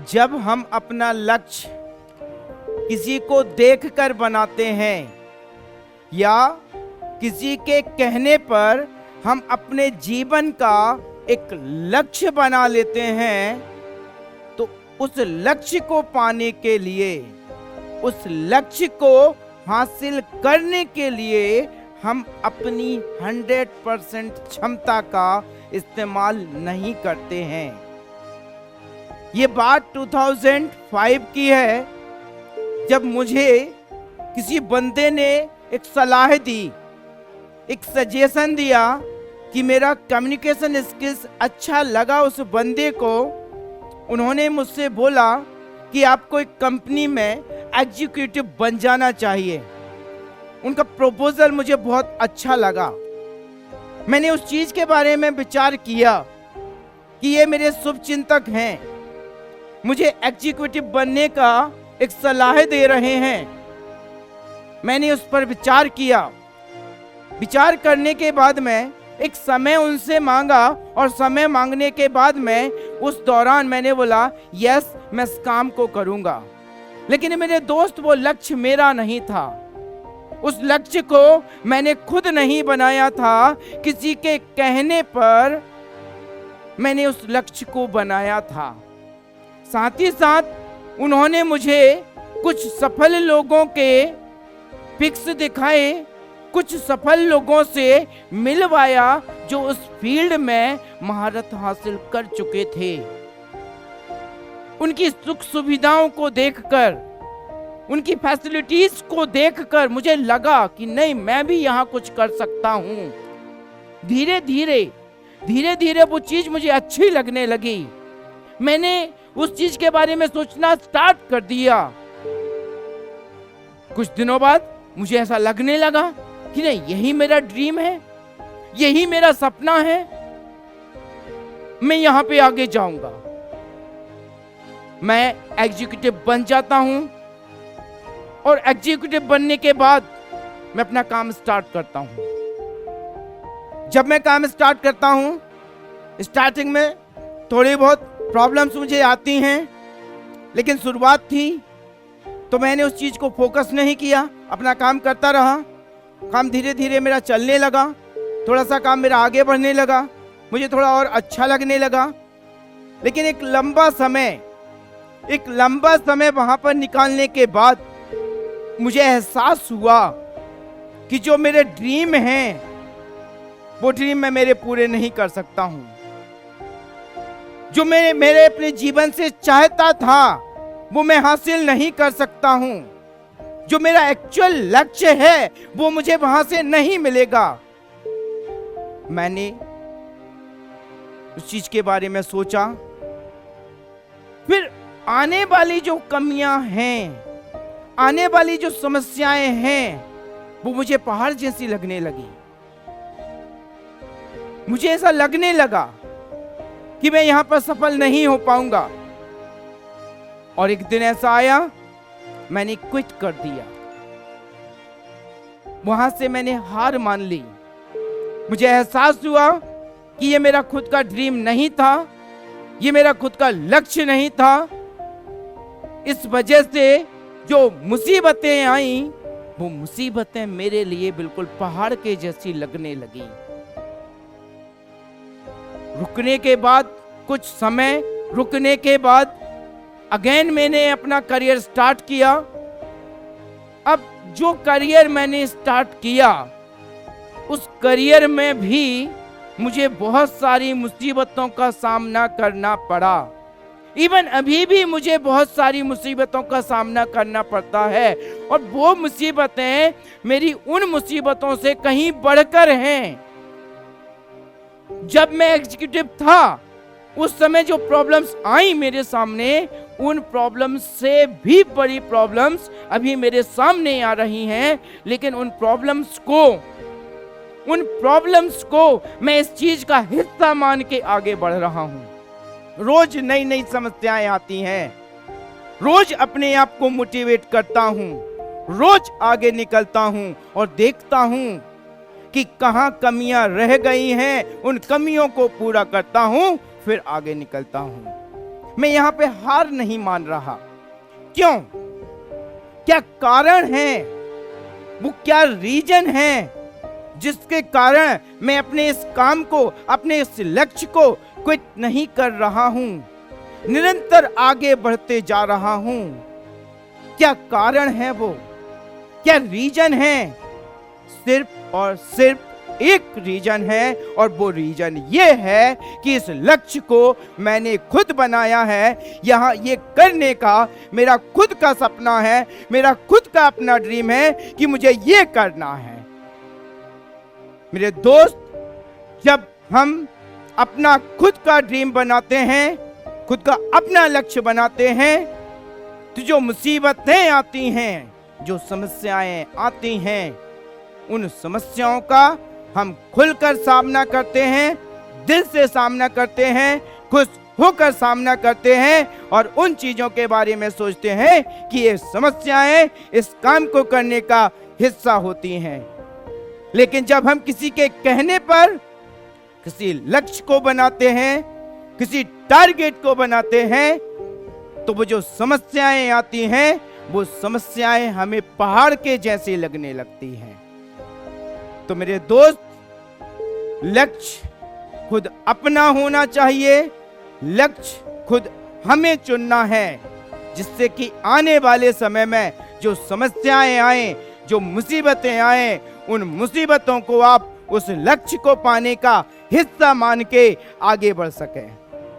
जब हम अपना लक्ष्य किसी को देखकर बनाते हैं या किसी के कहने पर हम अपने जीवन का एक लक्ष्य बना लेते हैं, तो उस लक्ष्य को पाने के लिए, उस लक्ष्य को हासिल करने के लिए हम अपनी 100% क्षमता का इस्तेमाल नहीं करते हैं। ये बात 2005 की है, जब मुझे किसी बंदे ने एक सलाह दी, एक सजेशन दिया कि मेरा कम्युनिकेशन स्किल्स अच्छा लगा उस बंदे को। उन्होंने मुझसे बोला कि आपको एक कंपनी में एग्जीक्यूटिव बन जाना चाहिए। उनका प्रपोजल मुझे बहुत अच्छा लगा। मैंने उस चीज के बारे में विचार किया कि ये मेरे शुभचिंतक हैं, मुझे एग्जीक्यूटिव बनने का एक सलाह दे रहे हैं। मैंने उस पर विचार किया। विचार करने के बाद मैं एक समय उनसे मांगा और समय मांगने के बाद में उस दौरान मैंने बोला यस, मैं इस काम को करूंगा। लेकिन मेरे दोस्त, वो लक्ष्य मेरा नहीं था। उस लक्ष्य को मैंने खुद नहीं बनाया था, किसी के कहने पर मैंने उस लक्ष्य को बनाया था। साथ ही साथ उन्होंने मुझे कुछ सफल लोगों के पिक्स दिखाए, कुछ सफल लोगों से मिलवाया जो उस फील्ड में महारत हासिल कर चुके थे। उनकी सुख सुविधाओं को देखकर, उनकी फैसिलिटीज को देखकर मुझे लगा कि नहीं, मैं भी यहाँ कुछ कर सकता हूँ। धीरे धीरे वो चीज मुझे अच्छी लगने लगी। मैंने उस चीज के बारे में सोचना स्टार्ट कर दिया। कुछ दिनों बाद मुझे ऐसा लगने लगा कि नहीं, यही मेरा ड्रीम है, यही मेरा सपना है, मैं यहां पे आगे जाऊंगा। मैं एग्जीक्यूटिव बन जाता हूं और एग्जीक्यूटिव बनने के बाद मैं अपना काम स्टार्ट करता हूं। जब मैं काम स्टार्ट करता हूं, स्टार्टिंग में थोड़ी बहुत प्रॉब्लम्स मुझे आती हैं, लेकिन शुरुआत थी तो मैंने उस चीज को फोकस नहीं किया, अपना काम करता रहा। काम धीरे धीरे मेरा चलने लगा, थोड़ा सा काम मेरा आगे बढ़ने लगा, मुझे थोड़ा और अच्छा लगने लगा। लेकिन एक लंबा समय वहां पर निकालने के बाद मुझे एहसास हुआ कि जो मेरे ड्रीम हैं वो ड्रीम मैं मेरे पूरे नहीं कर सकता हूं। जो मेरे अपने जीवन से चाहता था वो मैं हासिल नहीं कर सकता हूं। जो मेरा एक्चुअल लक्ष्य है वो मुझे वहां से नहीं मिलेगा। मैंने उस चीज के बारे में सोचा। फिर आने वाली जो कमियां हैं, आने वाली जो समस्याएं हैं, वो मुझे पहाड़ जैसी लगने लगी। मुझे ऐसा लगने लगा कि मैं यहां पर सफल नहीं हो पाऊंगा। और एक दिन ऐसा आया, मैंने क्विट कर दिया। वहां से मैंने हार मान ली। मुझे एहसास हुआ कि ये मेरा खुद का ड्रीम नहीं था, ये मेरा खुद का लक्ष्य नहीं था। इस वजह से जो मुसीबतें आई, वो मुसीबतें मेरे लिए बिल्कुल पहाड़ के जैसी लगने लगी। रुकने के बाद, कुछ समय रुकने के बाद अगेन मैंने अपना करियर स्टार्ट किया। अब जो करियर मैंने स्टार्ट किया, उस करियर में भी मुझे बहुत सारी मुसीबतों का सामना करना पड़ा। इवन अभी भी मुझे बहुत सारी मुसीबतों का सामना करना पड़ता है, और वो मुसीबतें मेरी उन मुसीबतों से कहीं बढ़कर हैं। जब मैं एग्जीक्यूटिव था, उस समय जो प्रॉब्लम्स आई मेरे सामने, उन प्रॉब्लम्स से भी बड़ी प्रॉब्लम्स अभी मेरे सामने आ रही हैं। लेकिन उन प्रॉब्लम्स को मैं इस चीज का हिस्सा मान के आगे बढ़ रहा हूं। रोज नई नई समस्याएं आती हैं, रोज अपने आप को मोटिवेट करता हूं, रोज आगे निकलता हूं और देखता हूं कि कहां कमियां रह गई हैं, उन कमियों को पूरा करता हूं, फिर आगे निकलता हूं। मैं यहाँ पे हार नहीं मान रहा। क्यों? क्या कारण है? वो क्या रीजन है जिसके कारण मैं अपने इस काम को, अपने इस लक्ष्य को क्विट नहीं कर रहा हूं, निरंतर आगे बढ़ते जा रहा हूं? क्या कारण है वो? क्या रीजन है? सिर्फ और सिर्फ एक रीजन है, और वो रीजन ये है कि इस लक्ष्य को मैंने खुद बनाया है। यहाँ ये करने का मेरा खुद का सपना है, मेरा खुद का अपना ड्रीम है कि मुझे ये करना है। मेरे दोस्त, जब हम अपना खुद का ड्रीम बनाते हैं, खुद का अपना लक्ष्य बनाते हैं, तो जो मुसीबतें आती हैं, जो समस्याएं आती हैं, उन समस्याओं का हम खुलकर सामना करते हैं, दिल से सामना करते हैं, खुश होकर सामना करते हैं, और उन चीजों के बारे में सोचते हैं कि ये समस्याएं इस काम को करने का हिस्सा होती हैं। लेकिन जब हम किसी के कहने पर किसी लक्ष्य को बनाते हैं, किसी टारगेट को बनाते हैं, तो वो जो समस्याएं आती हैं, वो समस्याएं हमें पहाड़ के जैसे लगने लगती हैं। तो मेरे दोस्त, लक्ष्य खुद अपना होना चाहिए, लक्ष्य खुद हमें चुनना है, जिससे कि आने वाले समय में जो समस्याएं आए, जो मुसीबतें आए, उन मुसीबतों को आप उस लक्ष्य को पाने का हिस्सा मान के आगे बढ़ सकें।